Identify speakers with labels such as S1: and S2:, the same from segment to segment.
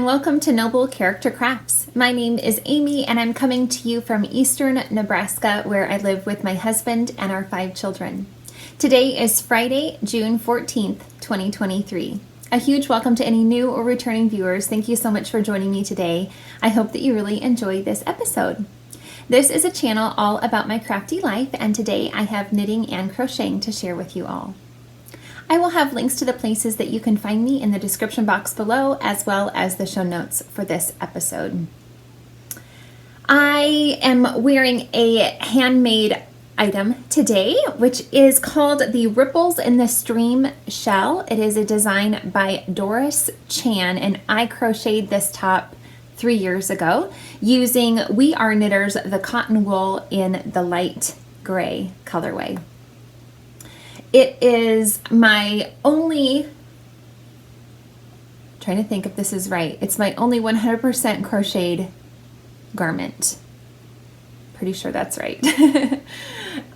S1: welcome to Noble Character Crafts. My name is Amy and I'm coming to you from eastern Nebraska, where I live with my husband and our 5 children. Today is Friday, June 14th, 2023. A huge welcome to any new or returning viewers. Thank you so much for joining me today. I hope that you really enjoy this episode. This is a channel all about my crafty life, and today I have knitting and crocheting to share with you all. I will have links to the places that you can find me in the description box below, as well as the show notes for this episode. I am wearing a handmade item today, which is called the Ripples in the Stream Shawl. It is a design by Doris Chan, and I crocheted this top 3 years ago using We Are Knitters the cotton wool in the light gray colorway. It is my only, trying to think if this is right, it's my only 100% crocheted garment. Pretty sure that's right.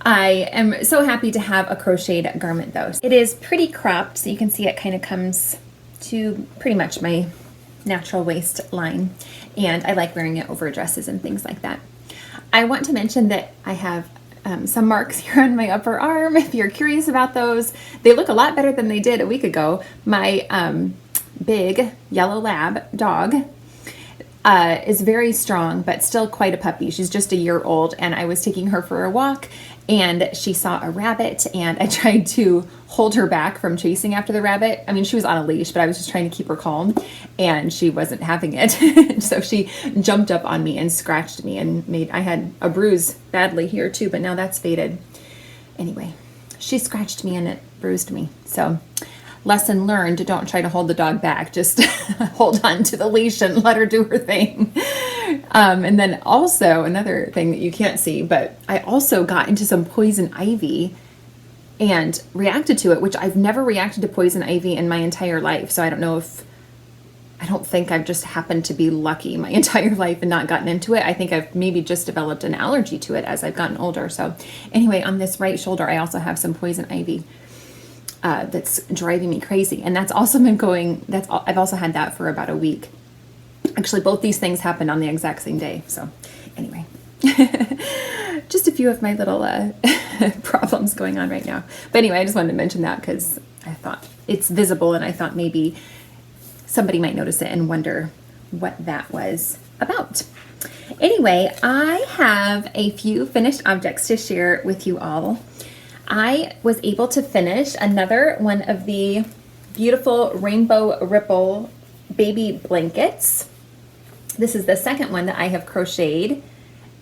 S1: I am so happy to have a crocheted garment though. It is pretty cropped, so you can see it kind of comes to pretty much my natural waistline, and I like wearing it over dresses and things like that. I want to mention that I have some marks here on my upper arm. If you're curious about those, they look a lot better than they did a week ago. My big yellow lab dog is very strong, but still quite a puppy. She's just a year old, and I was taking her for a walk and she saw a rabbit, and I tried to hold her back from chasing after the rabbit. I mean, she was on a leash, but I was just trying to keep her calm, and she wasn't having it. So she jumped up on me and scratched me, and I had a bruise badly here too, but now that's faded. Anyway, she scratched me and it bruised me. So lesson learned, don't try to hold the dog back. Just hold on to the leash and let her do her thing. And then also another thing that you can't see, but I also got into some poison ivy and reacted to it, which I've never reacted to poison ivy in my entire life. So I don't think I've just happened to be lucky my entire life and not gotten into it. I think I've maybe just developed an allergy to it as I've gotten older. So anyway, on this right shoulder, I also have some poison ivy that's driving me crazy. And that's also been going, I've also had that for about a week. Actually, both these things happened on the exact same day. So anyway, just a few of my little problems going on right now. But anyway, I just wanted to mention that because I thought it's visible, and I thought maybe somebody might notice it and wonder what that was about. Anyway, I have a few finished objects to share with you all. I was able to finish another one of the beautiful rainbow ripple baby blankets. This is the second one that I have crocheted,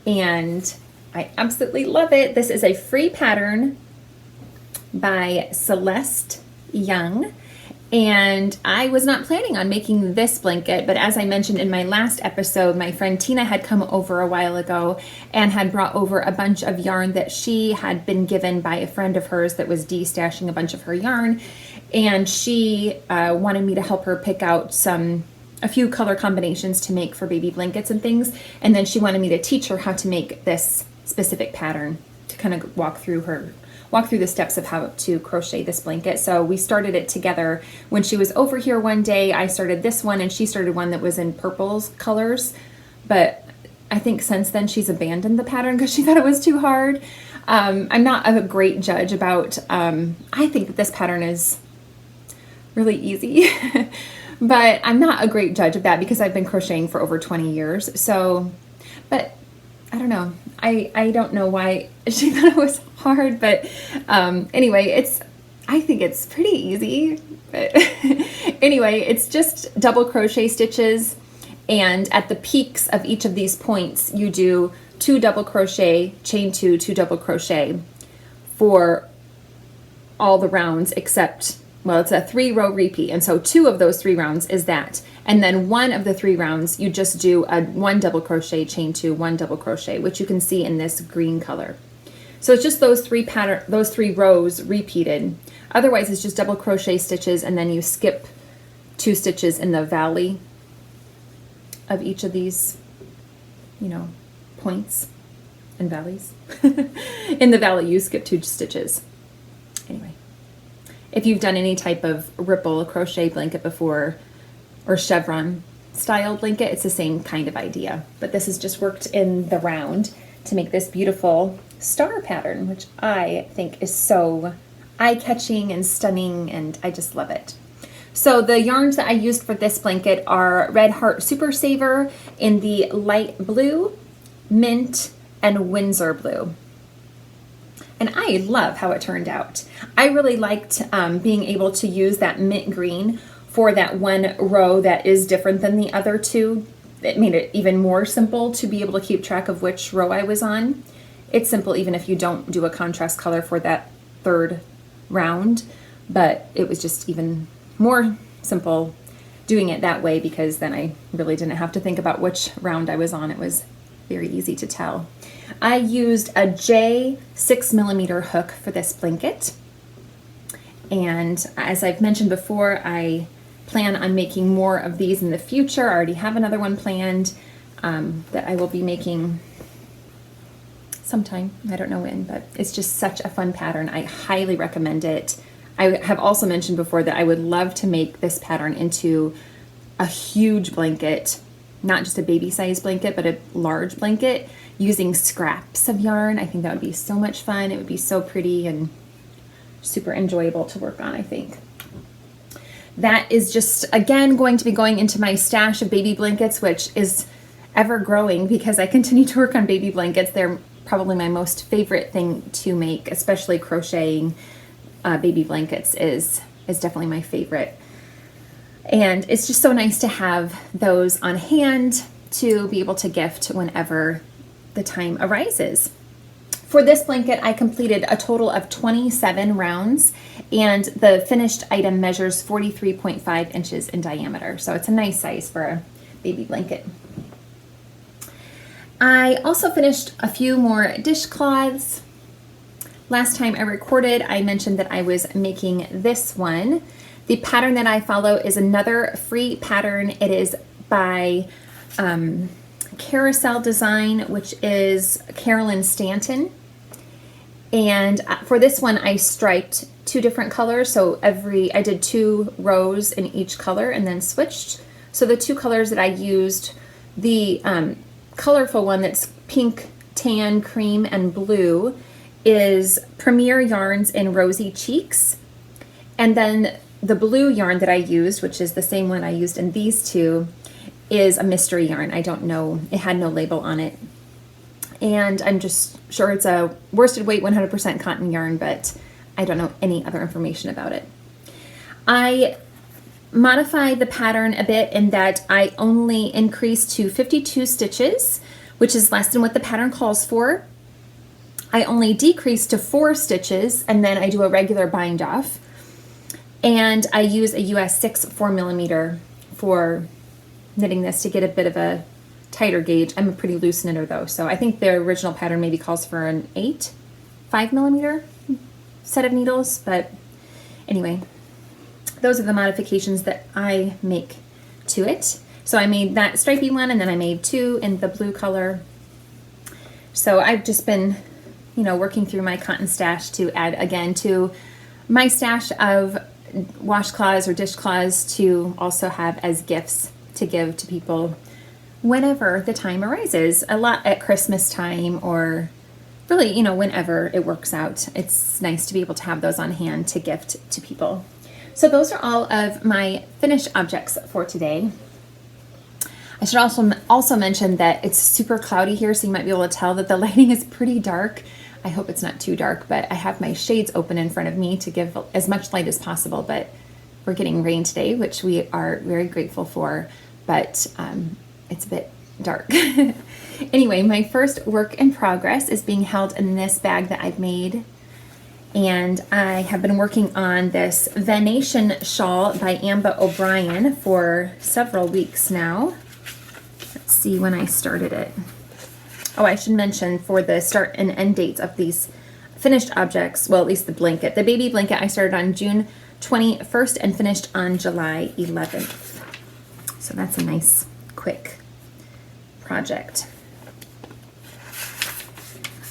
S1: and I absolutely love it. This is a free pattern by Celeste Young, and I was not planning on making this blanket, but as I mentioned in my last episode, my friend Tina had come over a while ago and had brought over a bunch of yarn that she had been given by a friend of hers that was de-stashing a bunch of her yarn, and she wanted me to help her pick out a few color combinations to make for baby blankets and things, and then she wanted me to teach her how to make this specific pattern, to kind of walk through the steps of how to crochet this blanket. So we started it together when she was over here one day. I started this one and she started one that was in purples colors, but I think since then she's abandoned the pattern because she thought it was too hard. I'm not a great judge about, I think that this pattern is really easy, but I'm not a great judge of that because I've been crocheting for over 20 years. So, but I don't know. I don't know why she thought it was hard, but anyway, I think it's pretty easy. But anyway, it's just double crochet stitches, and at the peaks of each of these points, you do 2 double crochet, chain 2, 2 double crochet for all the rounds except, well, it's a 3-row repeat, and so 2 of those 3 rounds is that. And then 1 of the 3 rounds, you just do a 1 double crochet, chain 2, 1 double crochet, which you can see in this green color. So it's just those 3 rows repeated. Otherwise, it's just double crochet stitches, and then you skip 2 stitches in the valley of each of these, points and valleys. In the valley, you skip 2 stitches. Anyway. If you've done any type of ripple crochet blanket before, or chevron, style blanket. It's the same kind of idea, but this has just worked in the round to make this beautiful star pattern, which I think is so eye-catching and stunning, and I just love it. So the yarns that I used for this blanket are Red Heart Super Saver in the light blue, mint, and Windsor blue. And I love how it turned out. I really liked being able to use that mint green for that one row that is different than the other two. It made it even more simple to be able to keep track of which row I was on. It's simple even if you don't do a contrast color for that third round, but it was just even more simple doing it that way because then I really didn't have to think about which round I was on. It was very easy to tell. I used a J 6mm hook for this blanket. And as I've mentioned before, I plan on making more of these in the future. I already have another one planned that I will be making sometime. I don't know when, but it's just such a fun pattern. I highly recommend it. I have also mentioned before that I would love to make this pattern into a huge blanket, not just a baby size blanket, but a large blanket using scraps of yarn. I think that would be so much fun. It would be so pretty and super enjoyable to work on, I think. That is just, again, going to be going into my stash of baby blankets, which is ever growing because I continue to work on baby blankets. They're probably my most favorite thing to make, especially crocheting baby blankets is definitely my favorite. And it's just so nice to have those on hand to be able to gift whenever the time arises. For this blanket, I completed a total of 27 rounds, and the finished item measures 43.5 inches in diameter. So it's a nice size for a baby blanket. I also finished a few more dishcloths. Last time I recorded, I mentioned that I was making this one. The pattern that I follow is another free pattern. It is by Caroselle Design, which is Carolyn Stanton. And for this one, I striped 2 different colors. So I did 2 rows in each color and then switched. So the 2 colors that I used, the colorful one that's pink, tan, cream, and blue is Premier Yarns in Rosy Cheeks. And then the blue yarn that I used, which is the same one I used in these 2, is a mystery yarn. I don't know, it had no label on it. And I'm just sure it's a worsted weight 100% cotton yarn, but I don't know any other information about it. I modified the pattern a bit in that I only increased to 52 stitches, which is less than what the pattern calls for. I only decreased to 4 stitches, and then I do a regular bind off. And I use a US 6 4mm for knitting this to get a bit of a tighter gauge. I'm a pretty loose knitter though, so I think the original pattern maybe calls for an 8 5mm set of needles, but anyway, those are the modifications that I make to it. So I made that stripy one, and then I made 2 in the blue color. So I've just been, working through my cotton stash to add again to my stash of washcloths or dishcloths to also have as gifts to give to people whenever the time arises. A lot at Christmas time, or really, whenever it works out. It's nice to be able to have those on hand to gift to people. So those are all of my finished objects for today. I should also mention that it's super cloudy here, so you might be able to tell that the lighting is pretty dark. I hope it's not too dark, but I have my shades open in front of me to give as much light as possible, but we're getting rain today, which we are very grateful for, but it's a bit dark. Anyway, my first work in progress is being held in this bag that I've made, and I have been working on this Venation shawl by Ambah O'Brien for several weeks now. Let's see when I started it. Oh, I should mention for the start and end dates of these finished objects, well, at least the blanket. The baby blanket I started on June 21st and finished on July 11th. So that's a nice, quick project.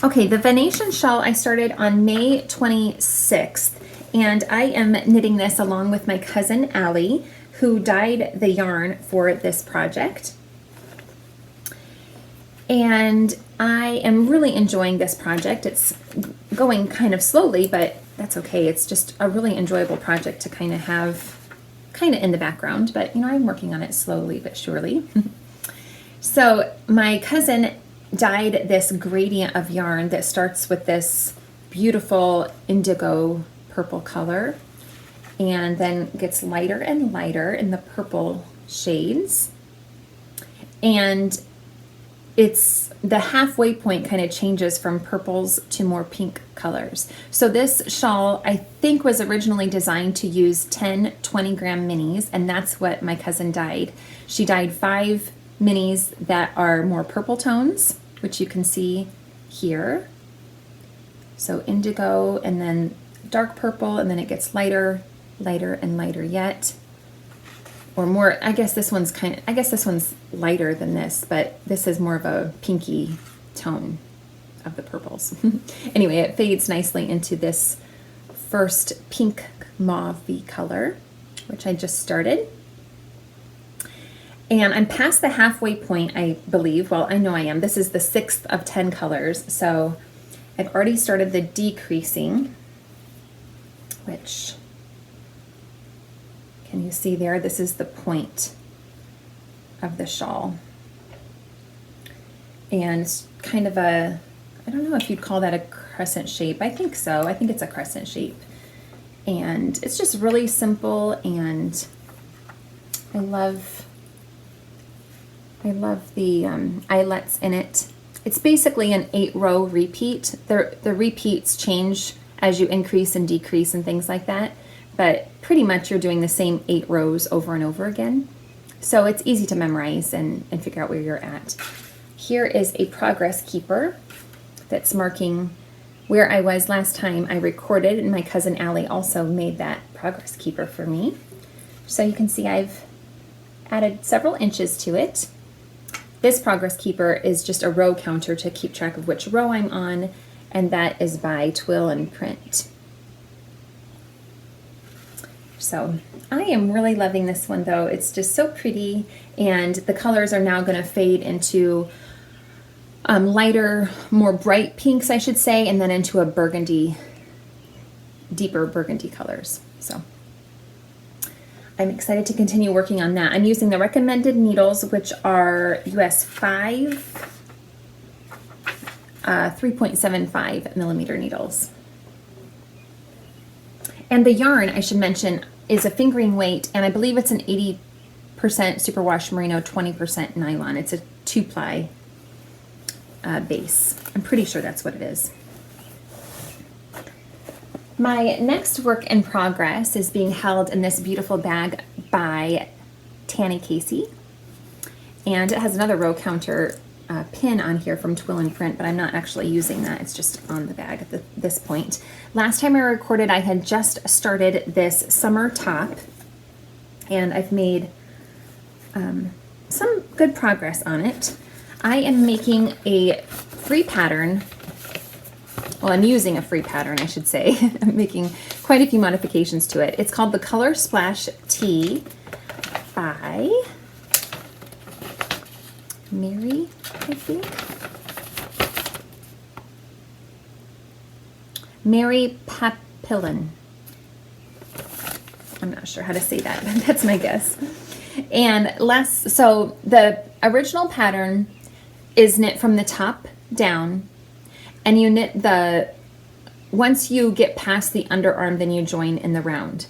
S1: Okay, the Venation shawl I started on May 26th, and I am knitting this along with my cousin Allie, who dyed the yarn for this project. And I am really enjoying this project. It's going kind of slowly, but that's okay. It's just a really enjoyable project to kind of have kind of in the background, but you know, I'm working on it slowly but surely. So my cousin dyed this gradient of yarn that starts with this beautiful indigo purple color and then gets lighter and lighter in the purple shades. And it's the halfway point kind of changes from purples to more pink colors. So this shawl, I think, was originally designed to use 10 20-gram minis, and that's what my cousin dyed. She dyed 5 minis that are more purple tones, which you can see here. So indigo and then dark purple, and then it gets lighter, lighter, and lighter yet. Or more, I guess this one's lighter than this, but this is more of a pinky tone of the purples. Anyway, it fades nicely into this first pink mauve-y color, which I just started. And I'm past the halfway point, I believe. Well, I know I am. This is the 6th of 10 colors, so I've already started the decreasing, which, can you see there? This is the point of the shawl. And it's kind of a, I don't know if you'd call that a crescent shape. I think so. I think it's a crescent shape. And it's just really simple, and I love the eyelets in it. It's basically an 8-row repeat. The repeats change as you increase and decrease and things like that, but pretty much you're doing the same 8 rows over and over again. So it's easy to memorize and figure out where you're at. Here is a progress keeper that's marking where I was last time I recorded, and my cousin Allie also made that progress keeper for me. So you can see I've added several inches to it. This progress keeper is just a row counter to keep track of which row I'm on, and that is by Twill and Print. So I am really loving this one though. It's just so pretty, and the colors are now going to fade into lighter, more bright pinks, I should say, and then into a burgundy, deeper burgundy colors. So I'm excited to continue working on that. I'm using the recommended needles, which are US 5, 3.75 millimeter needles. And the yarn, I should mention, is a fingering weight, and I believe it's an 80% superwash merino, 20% nylon. It's a 2-ply base. I'm pretty sure that's what it is. My next work in progress is being held in this beautiful bag by Tanny Casey, and it has another row counter pin on here from Twill and Print, but I'm not actually using that. It's just on the bag at this point. Last time I recorded, I had just started this summer top, and I've made some good progress on it. I am making a free pattern. Well, I'm using a free pattern, I should say. I'm making quite a few modifications to it. It's called the Color Splash Tee by Mary, I think. Mary Papillon. I'm not sure how to say that, but that's my guess. And so the original pattern is knit from the top down, and you knit once you get past the underarm, then you join in the round.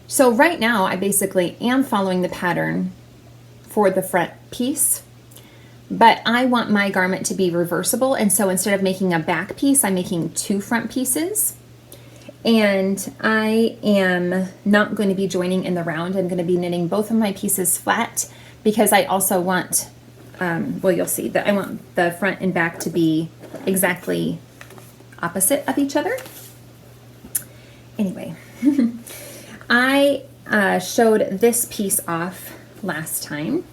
S1: So right now I basically am following the pattern for the front piece, but I want my garment to be reversible, and so instead of making a back piece, I'm making 2 front pieces. And I am not going to be joining in the round. I'm going to be knitting both of my pieces flat, because I also want, well, you'll see that I want the front and back to be exactly opposite of each other. Anyway, I showed this piece off last time,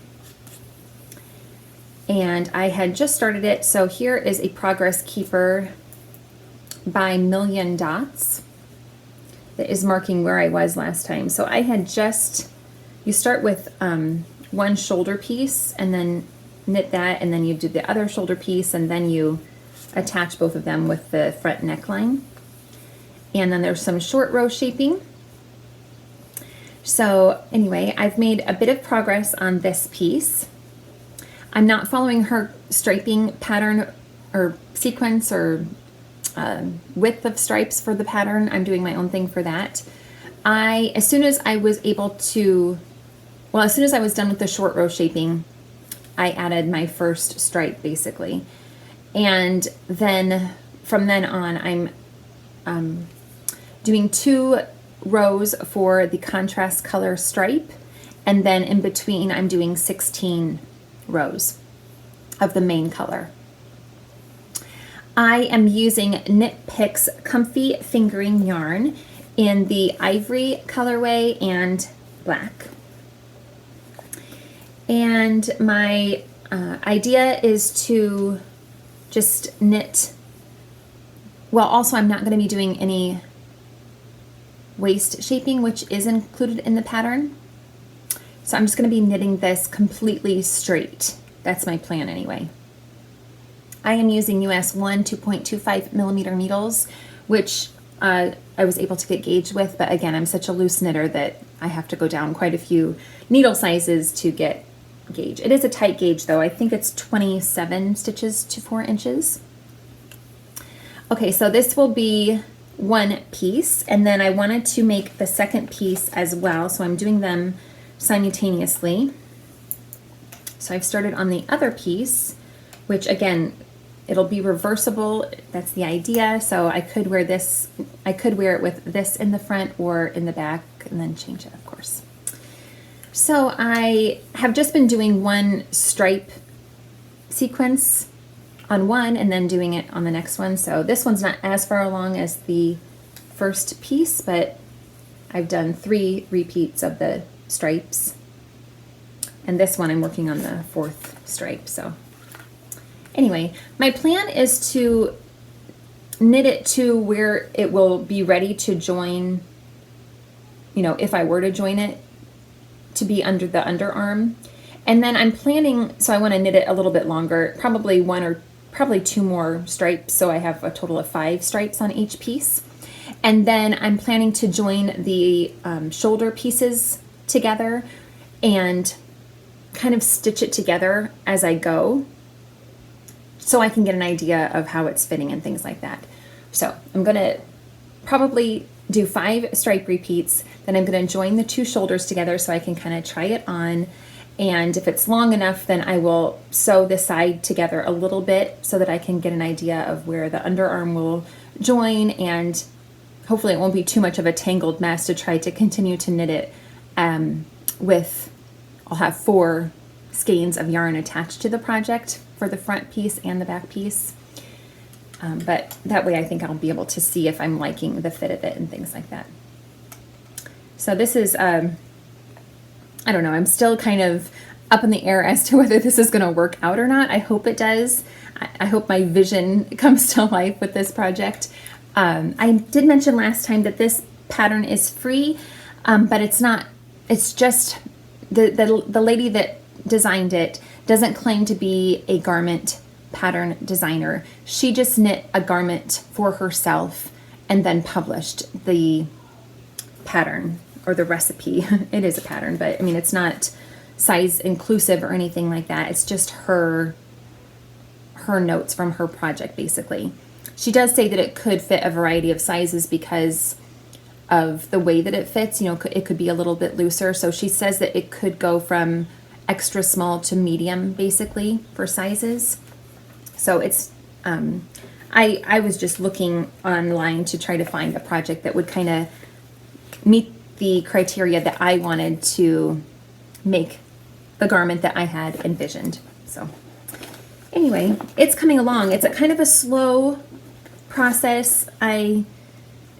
S1: and I had just started it. So here is a progress keeper by Million Dots, that is marking where I was last time. So I had just, you start with one shoulder piece and then knit that, and then you do the other shoulder piece, and then you attach both of them with the front neckline. And then there's some short row shaping. So anyway, I've made a bit of progress on this piece. I'm not following her striping pattern or sequence or width of stripes for the pattern. I'm doing my own thing for that. As soon as I was done with the short row shaping, I added my first stripe basically. And then from then on, I'm doing 2 rows for the contrast color stripe. And then in between, I'm doing 16 rows of the main color. I am using Knit Picks Comfy Fingering yarn in the Ivory colorway and black. And my idea is to just knit, well, also I'm not going to be doing any waist shaping, which is included in the pattern. So I'm just going to be knitting this completely straight. That's my plan anyway. I am using US 1 2.25 millimeter needles, which I was able to get gauged with, but again, I'm such a loose knitter that I have to go down quite a few needle sizes to get gauge. It is a tight gauge though. I think it's 27 stitches to 4 inches. Okay, so this will be one piece, and then I wanted to make the second piece as well, so I'm doing them simultaneously. So I've started on the other piece, which again, it'll be reversible. That's the idea. So I could wear this, I could wear it with this in the front or in the back and then change it, of course. So I have just been doing one stripe sequence on one and then doing it on the next one. So this one's not as far along as the first piece, but I've done 3 repeats of the stripes. And this one I'm working on the 4th stripe. So anyway, my plan is to knit it to where it will be ready to join, you know, if I were to join it, to be under the underarm. And then I'm planning, so I want to knit it a little bit longer, probably 1 or probably 2 more stripes, so I have a total of 5 stripes on each piece. And then I'm planning to join the shoulder pieces together and kind of stitch it together as I go, so I can get an idea of how it's fitting and things like that. So I'm going to probably do 5 stripe repeats, then I'm going to join the 2 shoulders together so I can kind of try it on, and if it's long enough, then I will sew the side together a little bit so that I can get an idea of where the underarm will join, and hopefully it won't be too much of a tangled mess to try to continue to knit it with, I'll have 4 skeins of yarn attached to the project for the front piece and the back piece. But that way I think I'll be able to see if I'm liking the fit of it and things like that. So this is, I don't know, I'm still kind of up in the air as to whether this is going to work out or not. I hope it does. I hope my vision comes to life with this project. I did mention last time that this pattern is free, but it's not, it's just the lady that designed it doesn't claim to be a garment pattern designer. She just knit a garment for herself and then published the pattern or the recipe. It is a pattern, but I mean, it's not size inclusive or anything like that. It's just her notes from her project, basically. She does say that it could fit a variety of sizes because of the way that it fits. You know, it could be a little bit looser. So she says that it could go from extra small to medium, basically, for sizes. So it's, I was just looking online to try to find a project that would kind of meet the criteria that I wanted to make the garment that I had envisioned. So anyway, it's coming along. It's a kind of a slow process. I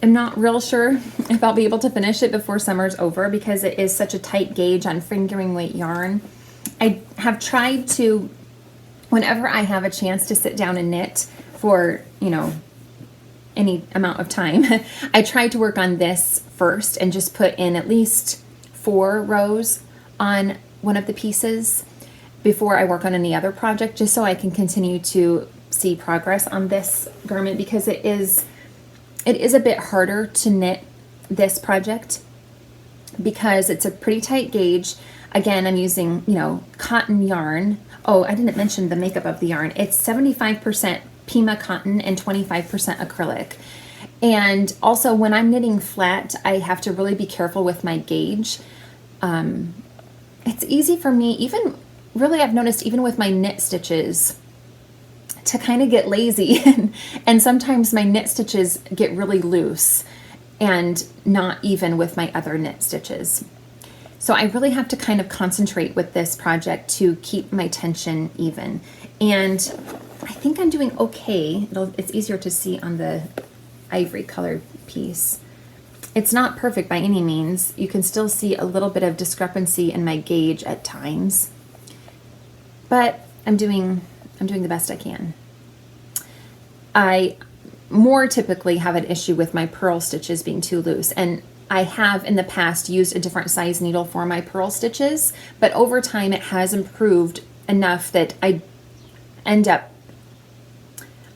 S1: am not real sure if I'll be able to finish it before summer's over because it is such a tight gauge on fingering weight yarn. I have tried to, whenever I have a chance to sit down and knit for, you know, any amount of time, I tried to work on this first and just put in at least 4 rows on one of the pieces before I work on any other project, just so I can continue to see progress on this garment, because it is a bit harder to knit this project because it's a pretty tight gauge. Again, I'm using, you know, cotton yarn. Oh, I didn't mention the makeup of the yarn. It's 75% Pima cotton and 25% acrylic. And also when I'm knitting flat, I have to really be careful with my gauge. It's easy for me, even really I've noticed even with my knit stitches, to kind of get lazy and sometimes my knit stitches get really loose and not even with my other knit stitches. So I really have to kind of concentrate with this project to keep my tension even. And I think I'm doing okay. It's easier to see on the ivory colored piece. It's not perfect by any means. You can still see a little bit of discrepancy in my gauge at times, but I'm doing the best I can. I more typically have an issue with my purl stitches being too loose, and I have in the past used a different size needle for my purl stitches, but over time it has improved enough that I end up,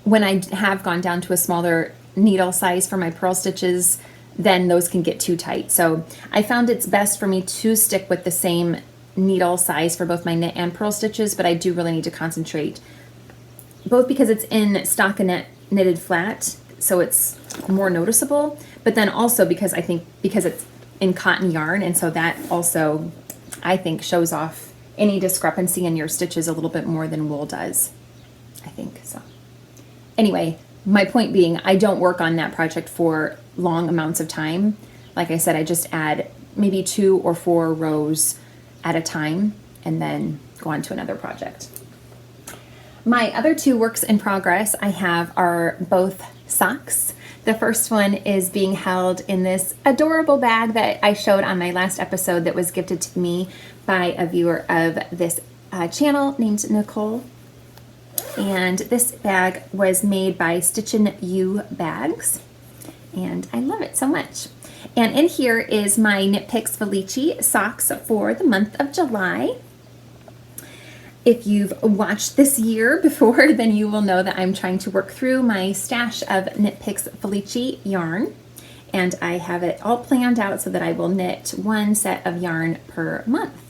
S1: when I have gone down to a smaller needle size for my purl stitches, then those can get too tight. So I found it's best for me to stick with the same needle size for both my knit and purl stitches, but I do really need to concentrate, both because it's in stockinette knitted flat, so it's more noticeable, but then also because I think because it's in cotton yarn, and so that also I think shows off any discrepancy in your stitches a little bit more than wool does, I think. So anyway, my point being, I don't work on that project for long amounts of time. Like I said, I just add maybe 2 or 4 rows at a time and then go on to another project. My other 2 works in progress I have are both socks. The first one is being held in this adorable bag that I showed on my last episode that was gifted to me by a viewer of this channel named Nicole. And this bag was made by Stitchin' You Bags, and I love it so much. And in here is my Knit Picks Felici socks for the month of July. If you've watched this year before, then you will know that I'm trying to work through my stash of Knit Picks Felici yarn, and I have it all planned out so that I will knit 1 set of yarn per month.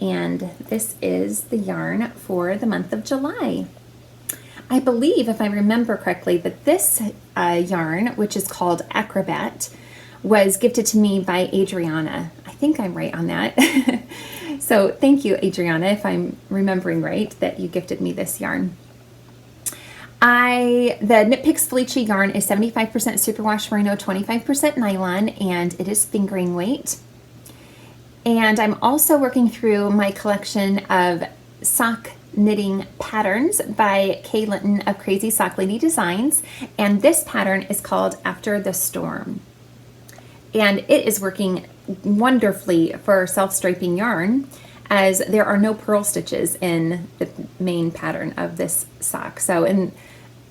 S1: And this is the yarn for the month of July. I believe, if I remember correctly, that this yarn, which is called Acrobat, was gifted to me by Adriana. I think I'm right on that. So thank you, Adriana, if I'm remembering right, that you gifted me this yarn. The Knit Picks Felici yarn is 75% superwash merino, 25% nylon, and it is fingering weight. And I'm also working through my collection of sock knitting patterns by Kay Litton of Crazy Sock Lady Designs, and this pattern is called After the Storm. And it is working wonderfully for self-striping yarn, as there are no purl stitches in the main pattern of this sock. So in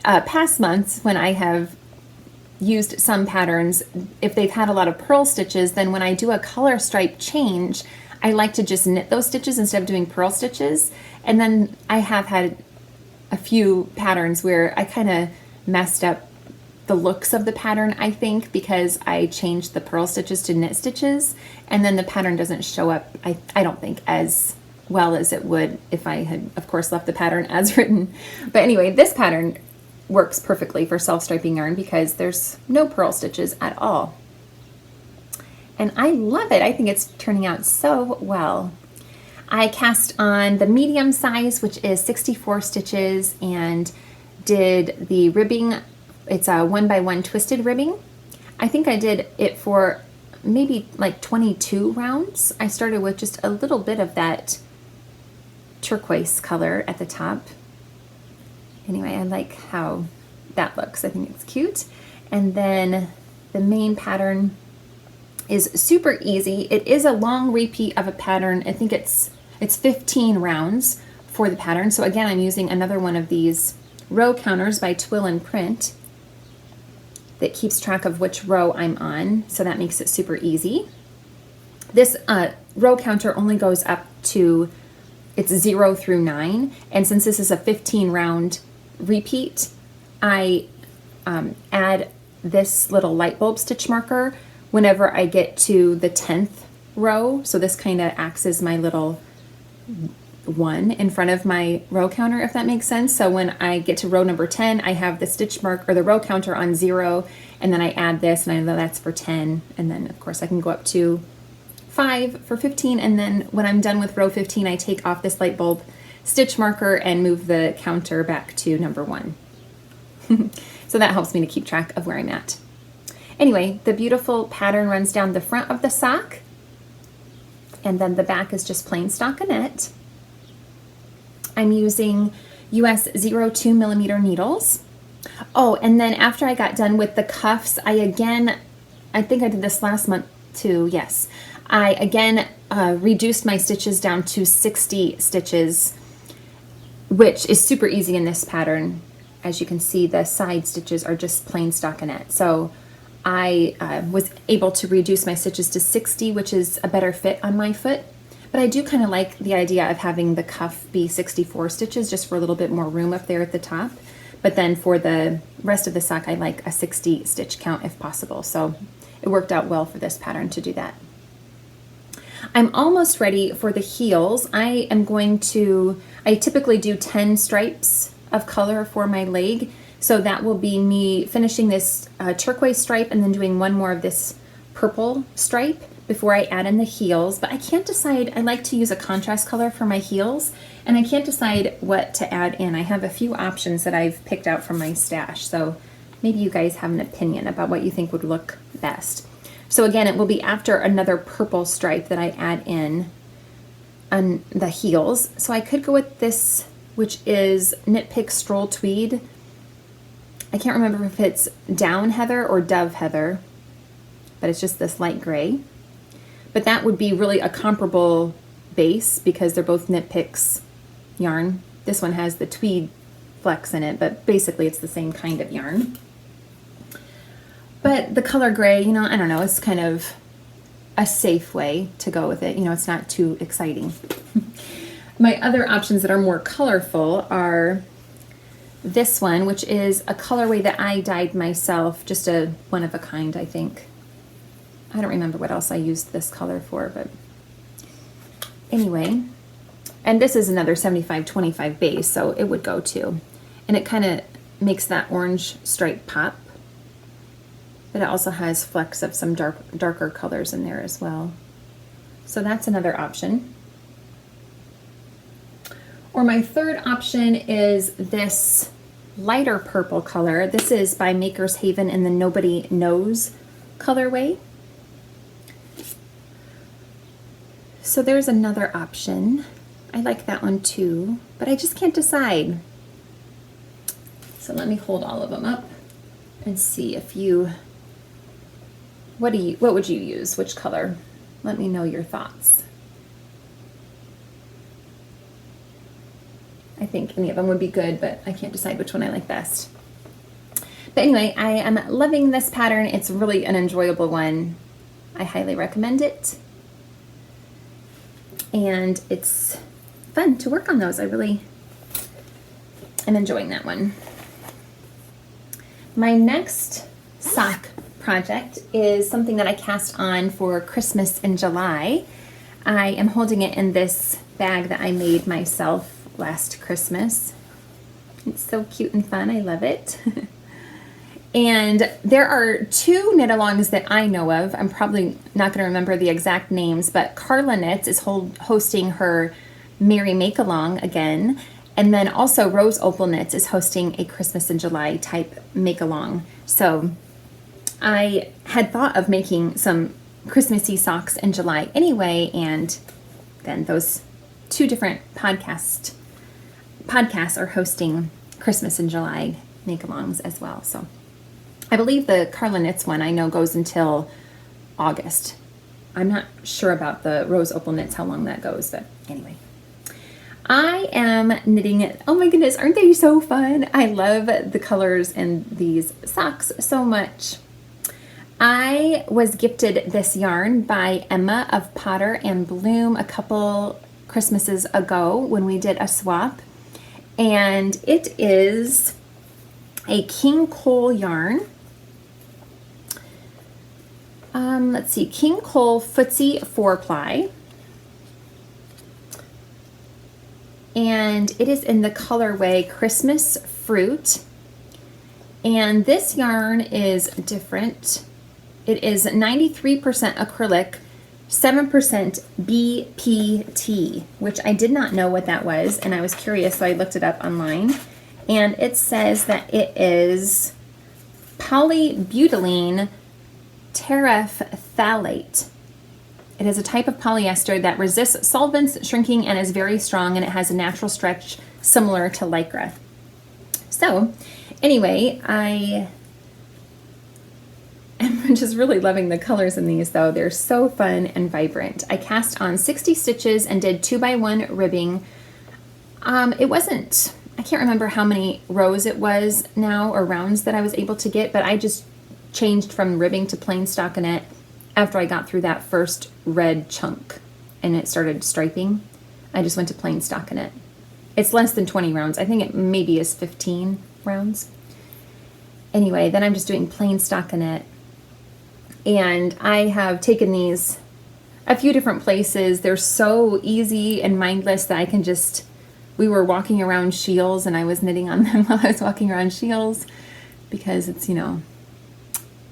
S1: past months, when I have used some patterns, if they've had a lot of purl stitches, then when I do a color stripe change, I like to just knit those stitches instead of doing purl stitches. And then I have had a few patterns where I kind of messed up the looks of the pattern, I think, because I changed the purl stitches to knit stitches, and then the pattern doesn't show up, I don't think, as well as it would if I had, of course, left the pattern as written. But anyway, this pattern works perfectly for self-striping yarn because there's no purl stitches at all. And I love it. I think it's turning out so well. I cast on the medium size, which is 64 stitches, and did the ribbing. It's a 1x1 twisted ribbing. I think I did it for maybe like 22 rounds. I started with just a little bit of that turquoise color at the top. Anyway, I like how that looks. I think it's cute. And then the main pattern is super easy. It is a long repeat of a pattern. I think it's 15 rounds for the pattern. So again, I'm using another one of these row counters by Twill and Print. that keeps track of which row I'm on, so that makes it super easy. This row counter only goes up to, it's 0 through 9, and since this is a 15 round repeat, I add this little light bulb stitch marker whenever I get to the 10th row. So this kind of acts as my little 1 in front of my row counter, if that makes sense. So when I get to row number 10, I have the stitch mark or the row counter on 0, and then I add this, and I know that's for 10, and then of course I can go up to 5 for 15, and then when I'm done with row 15, I take off this light bulb stitch marker and move the counter back to number 1. So that helps me to keep track of where I'm at. Anyway, the beautiful pattern runs down the front of the sock, and then the back is just plain stockinette. I'm using US 02 millimeter needles. Oh, and then after I got done with the cuffs, I think I did this last month too, yes. I again reduced my stitches down to 60 stitches, which is super easy in this pattern. As you can see, the side stitches are just plain stockinette. So I was able to reduce my stitches to 60, which is a better fit on my foot. But I do kind of like the idea of having the cuff be 64 stitches just for a little bit more room up there at the top. But then for the rest of the sock, I like a 60 stitch count if possible. So it worked out well for this pattern to do that. I'm almost ready for the heels. I typically do 10 stripes of color for my leg. So that will be me finishing this turquoise stripe and then doing one more of this purple stripe before I add in the heels. But I can't decide, I like to use a contrast color for my heels, and I can't decide what to add in. I have a few options that I've picked out from my stash, so maybe you guys have an opinion about what you think would look best. So again, it will be after another purple stripe that I add in on the heels. So I could go with this, which is Knit Pick Stroll Tweed. I can't remember if it's Down Heather or Dove Heather, but it's just this light gray. But that would be really a comparable base because they're both Knit Picks yarn. This one has the tweed flex in it, but basically it's the same kind of yarn. But the color gray, you know, I don't know, it's kind of a safe way to go with it. You know, it's not too exciting. My other options that are more colorful are this one, which is a colorway that I dyed myself, just a one of a kind, I think. I don't remember what else I used this color for, but anyway. And this is another 75-25 base, so it would go too. And it kind of makes that orange stripe pop. But it also has flecks of some darker colors in there as well. So that's another option. Or my third option is this lighter purple color. This is by Maker's Haven in the Nobody Knows colorway. So there's another option. I like that one too, but I just can't decide. So let me hold all of them up and see if you, what would you use? Which color? Let me know your thoughts. I think any of them would be good, but I can't decide which one I like best. But anyway, I am loving this pattern. It's really an enjoyable one. I highly recommend it. And it's fun to work on those. I really am enjoying that one. My next sock project is something that I cast on for Christmas in July. I am holding it in this bag that I made myself last Christmas. It's so cute and fun. I love it. And there are two knit-alongs that I know of. I'm probably not going to remember the exact names, but Carla Knits is hosting her Merry Make-Along again. And then also Rose Opal Knits is hosting a Christmas in July type make-along. So I had thought of making some Christmassy socks in July anyway, and then those two different podcasts are hosting Christmas in July make-alongs as well. So I believe the Carla Knits one I know goes until August. I'm not sure about the Rose Opal Knits, how long that goes, but anyway. I am knitting it. Oh my goodness, aren't they so fun? I love the colors in these socks so much. I was gifted this yarn by Ambah of Potter and Bloom a couple Christmases ago when we did a swap. And it is a King Cole yarn. Let's see, King Cole Footsie 4-ply. And it is in the colorway Christmas Fruit. And this yarn is different. It is 93% acrylic, 7% BPT, which I did not know what that was, and I was curious, so I looked it up online. And it says that it is polybutylene terephthalate. It is a type of polyester that resists solvents, shrinking, and is very strong, and it has a natural stretch similar to Lycra. So, anyway, I am just really loving the colors in these, though. They're so fun and vibrant. I cast on 60 stitches and did 2x1 ribbing. It wasn't, I can't remember how many rows it was now, or rounds that I was able to get, but I just changed from ribbing to plain stockinette after I got through that first red chunk and it started striping. I just went to plain stockinette. It's less than 20 rounds. I think it maybe is 15 rounds. Anyway, then I'm just doing plain stockinette. And I have taken these a few different places. They're so easy and mindless that I can just, we were walking around Shields and I was knitting on them while I was walking around Shields, because it's, you know,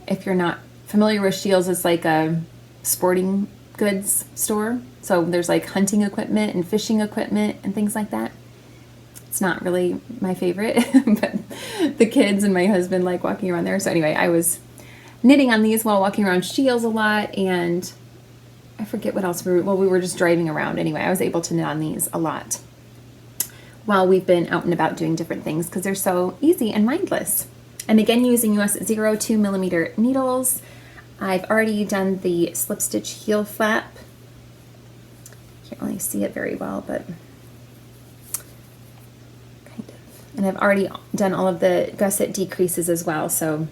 S1: if you're not familiar with Shields, it's like a sporting goods store. So there's like hunting equipment and fishing equipment and things like that. It's not really my favorite, but the kids and my husband like walking around there. So anyway, I was knitting on these while walking around Shields a lot, and I forget what else we were just driving around. Anyway, I was able to knit on these a lot while we've been out and about doing different things because they're so easy and mindless. I'm again using US 02 millimeter needles. I've already done the slip stitch heel flap. Can't really see it very well, but kind of. And I've already done all of the gusset decreases as well, so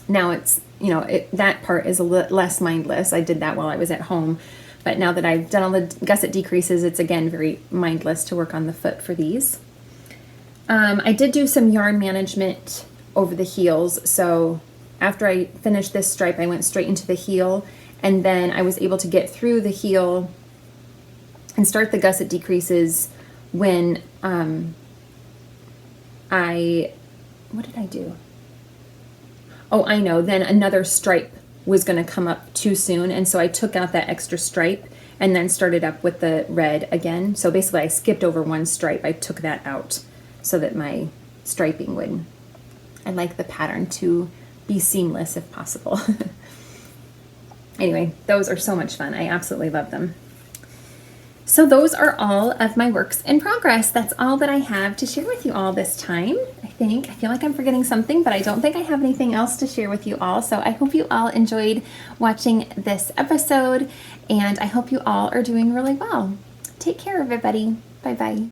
S1: now it's, you know, that part is a little less mindless. I did that while I was at home, but now that I've done all the gusset decreases, it's again very mindless to work on the foot for these. I did do some yarn management over the heels, so after I finished this stripe, I went straight into the heel, and then I was able to get through the heel and start the gusset decreases when what did I do? Oh, I know, then another stripe was going to come up too soon, and so I took out that extra stripe and then started up with the red again. So basically I skipped over one stripe. I took that out so that my striping would, I like the pattern to be seamless if possible. Anyway, those are so much fun. I absolutely love them. So those are all of my works in progress. That's all that I have to share with you all this time. I feel like I'm forgetting something, but I don't think I have anything else to share with you all. So I hope you all enjoyed watching this episode, and I hope you all are doing really well. Take care, everybody. Bye-bye.